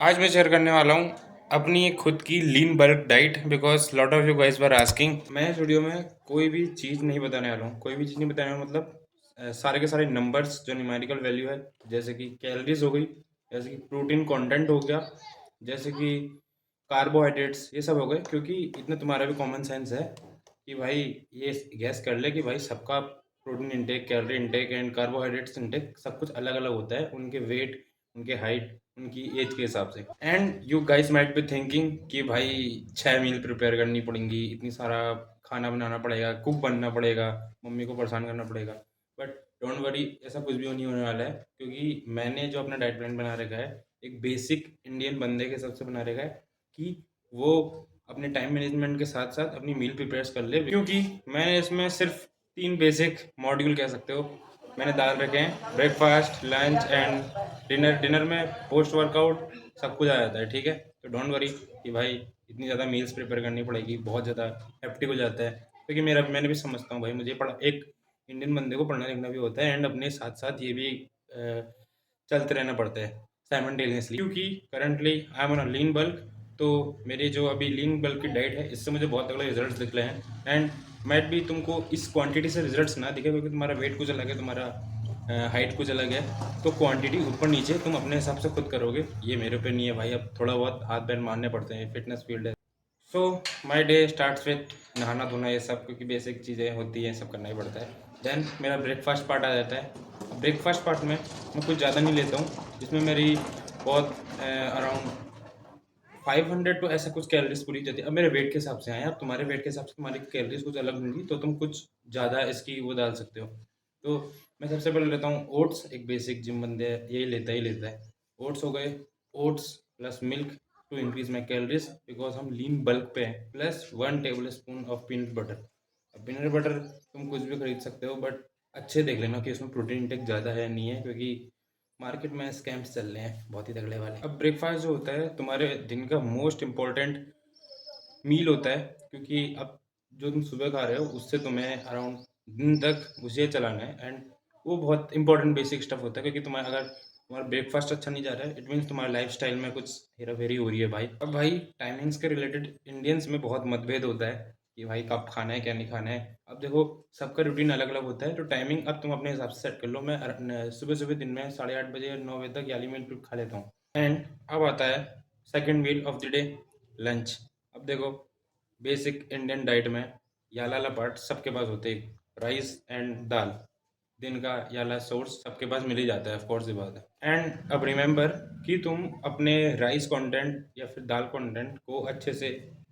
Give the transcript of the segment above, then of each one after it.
आज मैं शेयर करने वाला हूँ अपनी एक खुद की lean bulk diet because lot of you guys were asking. मैं इस वीडियो में कोई भी चीज़ नहीं बताने वाला हूँ, कोई भी चीज़ नहीं बताने वाला मतलब सारे के सारे नंबर्स जो न्यूमेरिकल वैल्यू है, जैसे कि कैलोरीज हो गई, जैसे कि प्रोटीन कंटेंट हो गया, जैसे कि कार्बोहाइड्रेट्स, ये सब हो गए। क्योंकि इतना तुम्हारा भी कॉमन सेंस है कि भाई ये गैस कर ले कि भाई सबका protein intake, calorie intake and carbohydrates intake सब कुछ अलग अलग होता है, उनके वेट, उनके हाइट, उनकी एज के हिसाब से। And you guys might be thinking कि भाई 6 मील प्रिपेयर करनी पड़ेंगी, इतनी सारा खाना बनाना पड़ेगा, कुक बनना पड़ेगा, मम्मी को परेशान करना पड़ेगा। बट डोंट वरी, ऐसा कुछ भी नहीं होने वाला है, क्योंकि मैंने जो अपना डाइट प्लान बना रखा है एक बेसिक इंडियन बंदे के हिसाब से बना रखा है कि वो अपने टाइम मैनेजमेंट के साथ साथ अपनी मील प्रिपेयर कर ले। क्योंकि मैंने इसमें सिर्फ 3 बेसिक मॉड्यूल कह सकते हो मैंने डाल रखे हैं: breakfast, lunch and dinner. Dinner में पोस्ट वर्कआउट सब कुछ आ जाता है, ठीक है। तो डोंट वरी कि भाई इतनी ज़्यादा मील्स प्रिपेयर करनी पड़ेगी, बहुत ज़्यादा हेक्टिक हो जाता है। क्योंकि मैंने भी समझता हूँ भाई, मुझे पढ़ा, एक इंडियन बंदे को पढ़ना लिखना भी होता है एंड अपने साथ साथ ये भी चलते रहना पड़ता है साइमल्टेनियसली। क्योंकि currently I am on a lean bulk, तो मेरी जो अभी लीन बल्क की डाइट है इससे मुझे बहुत तगड़े रिजल्ट्स दिख रहे हैं। एंड मैट भी तुमको इस क्वांटिटी से रिजल्ट्स ना दिखे, क्योंकि तुम्हारा वेट कुछ अलग है, तुम्हारा हाइट कुछ अलग है, तो क्वांटिटी ऊपर नीचे तुम अपने हिसाब से खुद करोगे। ये मेरे पे नहीं है भाई, अब थोड़ा बहुत हाथ पैर मारने पड़ते हैं, फिटनेस फील्ड है। सो माई डे स्टार्ट्स विथ नहाना धोना, ये सब क्योंकि बेसिक चीज़ें होती हैं, सब करना ही पड़ता है। देन मेरा ब्रेकफास्ट पार्ट आ जाता है। ब्रेकफास्ट पार्ट में मैं कुछ ज़्यादा नहीं लेता हूँ, जिसमें मेरी बहुत अराउंड 500 तो ऐसा कुछ कैलोरीज पूरी जाती है। अब मेरे वेट के हिसाब से आए, अब तुम्हारे वेट के हिसाब से तुम्हारी कैलोरीज कुछ अलग होंगी, तो तुम कुछ ज़्यादा इसकी वो डाल सकते हो। तो मैं सबसे पहले लेता हूँ ओट्स। एक बेसिक जिम बंदे यही लेता है। ओट्स हो गए, oats plus milk to increase my calories because हम लीन बल्क पे हैं, plus 1 table spoon of peanut butter. अब पीनट बटर तुम कुछ भी खरीद सकते हो, बट अच्छे देख लेना कि उसमें प्रोटीन इंटेक ज़्यादा है नहीं है, क्योंकि मार्केट में स्कैम्स चल रहे हैं बहुत ही तगड़े वाले। अब ब्रेकफास्ट जो होता है तुम्हारे दिन का मोस्ट इम्पोर्टेंट मील होता है, क्योंकि अब जो तुम सुबह खा रहे हो उससे तुम्हें अराउंड दिन तक उसे चलाना है। एंड वो बहुत इंपॉर्टेंट बेसिक स्टफ होता है, क्योंकि तुम्हारा अगर तुम्हारा ब्रेकफास्ट अच्छा नहीं जा रहा है, इट मीन्स तुम्हारे लाइफ स्टाइल में कुछ हेरा फेरी हो रही है भाई। अब भाई टाइमिंग्स के रिलेटेड इंडियंस में बहुत मतभेद होता है कि भाई कब खाना है क्या नहीं खाना है। अब देखो, सबका रूटीन अलग अलग होता है, तो टाइमिंग अब तुम अपने हिसाब से सेट कर लो। मैं सुबह सुबह दिन में 8:30 बजे या 9 बजे तक याली मील खा लेता हूँ। एंड अब आता है second meal of the day, lunch. अब देखो, बेसिक इंडियन डाइट में याला वाला पार्ट सबके पास होते हैं, राइस एंड दाल। दिन का याला सोर्स सबके पास मिल ही जाता है, ऑफ कोर्स ये बात है। एंड अब रिमेंबर कि तुम अपने राइस कंटेंट या फिर दाल कंटेंट को अच्छे से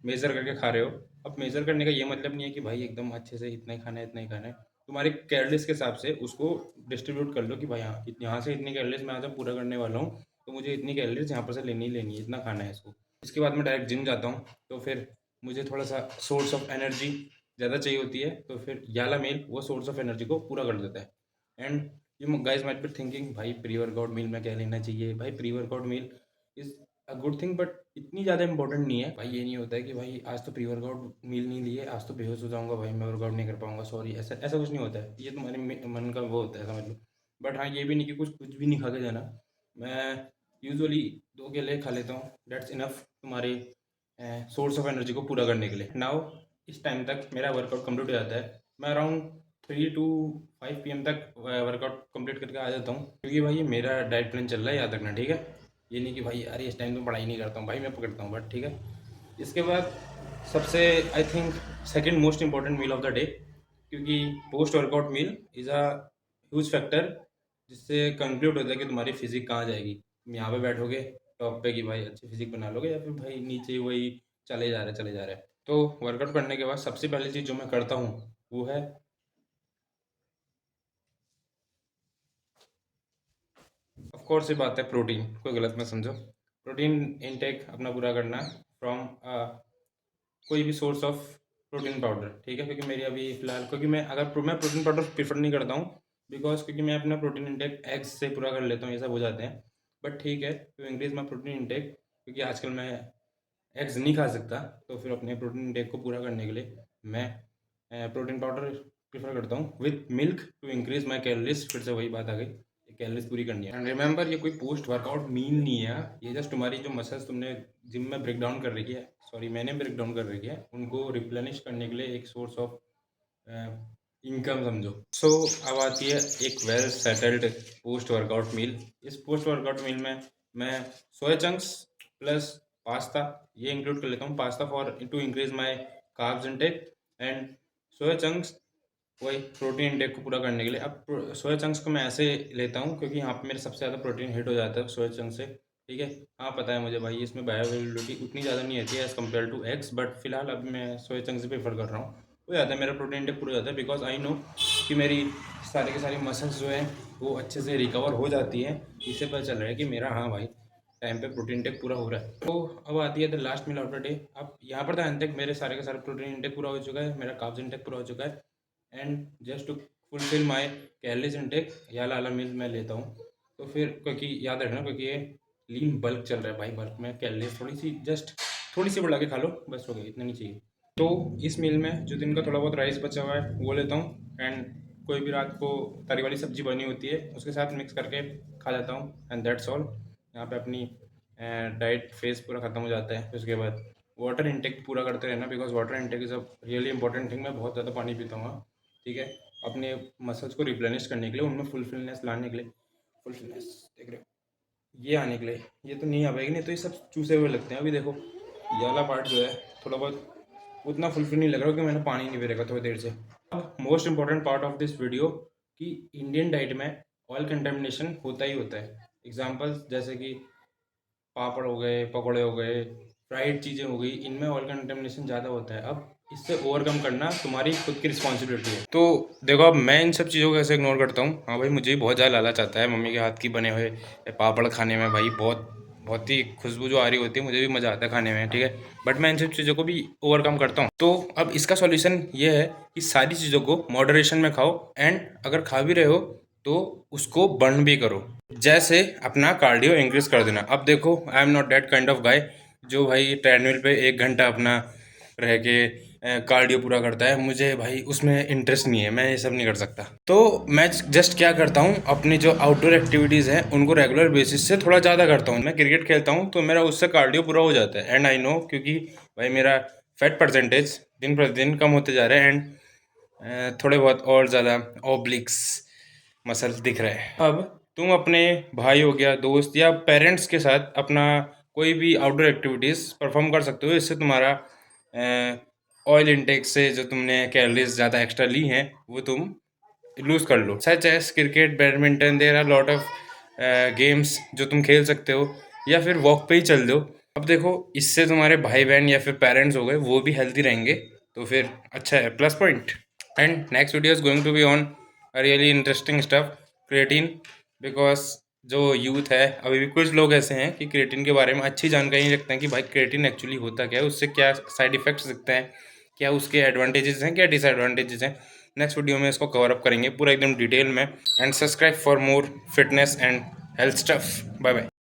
मेज़र करके खा रहे हो। अब मेज़र करने का ये मतलब नहीं है कि भाई एकदम अच्छे से इतना ही खाना है इतना ही खाना है। तुम्हारे कैलोरीज के हिसाब से उसको डिस्ट्रीब्यूट कर लो कि भाई हाँ, यहाँ से इतनी कैलोरीज मैं आज पूरा करने वाला हूँ, तो मुझे इतनी कैलोरीज यहाँ पर से लेनी ही लेनी है, इतना खाना है इसको। इसके बाद मैं डायरेक्ट जिम जाता हूँ, तो फिर मुझे थोड़ा सा सोर्स ऑफ एनर्जी ज़्यादा चाहिए होती है, तो फिर याला मील वो सोर्स ऑफ एनर्जी को पूरा कर देता है। And you guys might be thinking भाई प्री वर्कआउट मील में क्या लेना चाहिए। भाई pre workout meal is a good thing, but इतनी ज़्यादा इंपॉर्टेंट नहीं है भाई। ये नहीं होता है कि भाई आज तो प्री वर्कआउट मील नहीं लिए, आज तो बेहोश हो जाऊंगा भाई, मैं वर्कआउट नहीं कर पाऊंगा, सॉरी, ऐसा ऐसा कुछ नहीं होता है। ये तुम्हारे मन का वो होता है, समझ लो। बट हाँ, ये भी नहीं कि कुछ भी नहीं खा के जाना। मैं यूजुअली 2 केले खा लेता हूँ, डेट्स इनफ तुम्हारे सोर्स ऑफ एनर्जी को पूरा करने के लिए। नाउ इस टाइम तक मेरा वर्कआउट कंप्लीट हो जाता है। मैं अराउंड 3 to 5 PM तक वर्कआउट कंप्लीट करके आ जाता हूँ, क्योंकि भाई ये मेरा डाइट प्लान चल रहा है, याद रखना, ठीक है। ये नहीं कि भाई अरे इस टाइम तो पढ़ाई नहीं करता हूँ, भाई मैं पकड़ता हूँ, बट ठीक है। इसके बाद सबसे I think second most important meal of the day, क्योंकि post workout meal is a huge factor, जिससे कंक्लूड होता है कि तुम्हारी फिजिक कहाँ जाएगी। तुम यहाँ पे बैठोगे टॉप पे कि भाई अच्छी फिजिक बना लोगे, या फिर भाई नीचे वही चले जा रहे हैं। तो वर्कआउट करने के बाद सबसे पहली चीज़ जो मैं करता हूँ वो है, ऑफ कोर्स ये बात है प्रोटीन, कोई गलत मत समझो। प्रोटीन इनटेक अपना पूरा करना फ्रॉम कोई भी सोर्स ऑफ प्रोटीन पाउडर, ठीक है। क्योंकि मेरी अभी फ़िलहाल, क्योंकि मैं प्रोटीन पाउडर प्रेफर नहीं करता हूँ, बिकॉज क्योंकि मैं अपना प्रोटीन इंटेक एग्स से पूरा कर लेता हूँ, ये सब हो जाते हैं। बट ठीक है, to increase my protein intake, क्योंकि आजकल मैं एग्स नहीं खा सकता, तो फिर अपने प्रोटीन इंटेक को पूरा करने के लिए मैं प्रोटीन पाउडर प्रेफर करता हूँ with milk to increase my calories. फिर से वही बात आ गई, कैलोरीज पूरी करनी है। एंड रिमेंबर, ये कोई पोस्ट वर्कआउट मील नहीं है, ये जस्ट तुम्हारी जो मसल्स तुमने जिम में ब्रेक डाउन कर रखी है, सॉरी मैंने ब्रेक डाउन कर रखी है, उनको रिप्लेनिश करने के लिए एक सोर्स ऑफ इनकम समझो। सो अब आती है एक well settled post workout meal. इस पोस्ट वर्कआउट मील में मैं सोया चंक्स प्लस पास्ता ये इंक्लूड कर लेता हूँ। Pasta for to increase my carbs intake and soya chunks वही प्रोटीन इंटेक को पूरा करने के लिए। अब सोया चंक्स को मैं ऐसे लेता हूँ क्योंकि यहाँ पे मेरे सबसे ज़्यादा प्रोटीन हिट हो जाता है सोया चंक्स से, ठीक है। हाँ पता है मुझे भाई, इसमें बायोअवेलेबिलिटी उतनी ज़्यादा नहीं रहती है as compare to eggs, but फिलहाल अब मैं सोया चंक्स ही प्रेफर कर रहा हूँ। हो जाता है मेरा प्रोटीन इंटेक पूरा हो जाता है, बिकॉज आई नो कि मेरी सारी की सारी मसल्स जो है वो अच्छे से रिकवर हो जाती है। इससे पता चल रहा है कि मेरा हाँ भाई टाइम पे प्रोटीन इंटेक पूरा हो रहा है। तो अब आती है the last meal of the day. अब यहाँ पर ध्यान तक मेरे सारे के सारे प्रोटीन इंटेक पूरा हो चुका है, मेरा कार्ब्स इंटेक पूरा हो चुका है, and just to fulfil my calories intake या लाला मील मैं लेता हूँ। तो फिर क्योंकि याद रखना, क्योंकि ये लीन बल्क चल रहा है भाई, बल्क में कैलोरीज थोड़ी सी जस्ट थोड़ी सी बढ़ा के खा लो, बस हो गई, इतना नहीं चाहिए। तो इस मील में जो दिन का थोड़ा बहुत राइस बचा हुआ है वो लेता हूँ, एंड कोई भी रात को तरी वाली सब्जी बनी होती है उसके साथ मिक्स करके खा लेता हूँ, एंड दैट्स ऑल। यहाँ पे अपनी डाइट फेज पूरा ख़त्म हो जाता है। फिर उसके बाद वाटर इंटेक पूरा करते रहना, because water intake is a really important thing. मैं बहुत ज़्यादा पानी पीता हूँ, ठीक है, अपने मसल्स को रिप्लेनिश करने के लिए, उनमें फुलफिलनेस लाने के लिए। फुलफिलनेस देख रहे हो, ये आने के लिए, ये तो नहीं आ पाएगी, नहीं तो ये सब चूसे हुए लगते हैं। अभी देखो ये वाला पार्ट जो है थोड़ा बहुत उतना फुलफिल नहीं लग रहा, क्योंकि मैंने पानी नहीं पी रखा थोड़ी देर से। अब most important part of this video कि इंडियन डाइट में ऑयल कंटेमिनेशन होता ही होता है। एग्जाम्पल्स जैसे कि पापड़ हो गए, पकौड़े हो गए, फ्राइड चीज़ें हो गई, इनमें ऑयल कंटेमिनेशन ज़्यादा होता है। अब इससे ओवरकम करना तुम्हारी खुद की रिस्पॉन्सिबिलिटी है। तो देखो अब मैं इन सब चीज़ों को कैसे इग्नोर करता हूँ। हाँ भाई, मुझे भी बहुत ज़्यादा लालच आता है मम्मी के हाथ की बने हुए पापड़ खाने में भाई, बहुत बहुत ही खुशबू जो आ रही होती है, मुझे भी मज़ा आता है खाने में, ठीक है। बट मैं इन सब चीज़ों को भी ओवरकम करता हूँ। तो अब इसका सॉल्यूशन ये है कि सारी चीज़ों को मॉडरेशन में खाओ, एंड अगर खा भी रहे हो तो उसको बर्न भी करो। जैसे अपना कार्डियो इंक्रीज कर देना। अब देखो I am not that kind of guy जो भाई ट्रेडमिल पे 1 घंटा अपना रह के कार्डियो पूरा करता है। मुझे भाई उसमें इंटरेस्ट नहीं है, मैं ये सब नहीं कर सकता। तो मैं जस्ट क्या करता हूँ, अपनी जो आउटडोर एक्टिविटीज़ हैं उनको रेगुलर बेसिस से थोड़ा ज़्यादा करता हूँ। मैं क्रिकेट खेलता हूँ तो मेरा उससे कार्डियो पूरा हो जाता है, एंड आई नो क्योंकि भाई मेरा फैट परसेंटेज दिन प्रतिदिन कम होते जा रहा है, एंड थोड़े बहुत और ज़्यादा ओब्लिक्स मसल्स दिख रहे हैं। अब तुम अपने भाई हो गया, दोस्त या पेरेंट्स के साथ अपना कोई भी आउटडोर एक्टिविटीज़ परफॉर्म कर सकते हो। इससे तुम्हारा ऑयल इंटेक से जो तुमने कैलोरीज ज़्यादा एक्स्ट्रा ली हैं वो तुम लूज़ कर लो। Such as cricket, badminton, there are lot of games जो तुम खेल सकते हो, या फिर वॉक पे ही चल दो। अब देखो इससे तुम्हारे भाई बहन या फिर पेरेंट्स हो गए वो भी हेल्दी रहेंगे, तो फिर अच्छा है, plus point. And next video is going to be on really interesting stuff, creatine, because जो यूथ है अभी भी कुछ लोग ऐसे हैं कि क्रिएटिन के बारे में अच्छी जानकारी नहीं रखते हैं कि भाई क्रिएटिन एक्चुअली होता क्या है, उससे क्या साइड इफेक्ट्स दिखते हैं, क्या उसके एडवांटेजेस हैं, क्या डिसएडवांटेजेस हैं। नेक्स्ट वीडियो में इसको कवर अप करेंगे पूरा एकदम डिटेल में। And subscribe for more fitness and health stuff. Bye bye.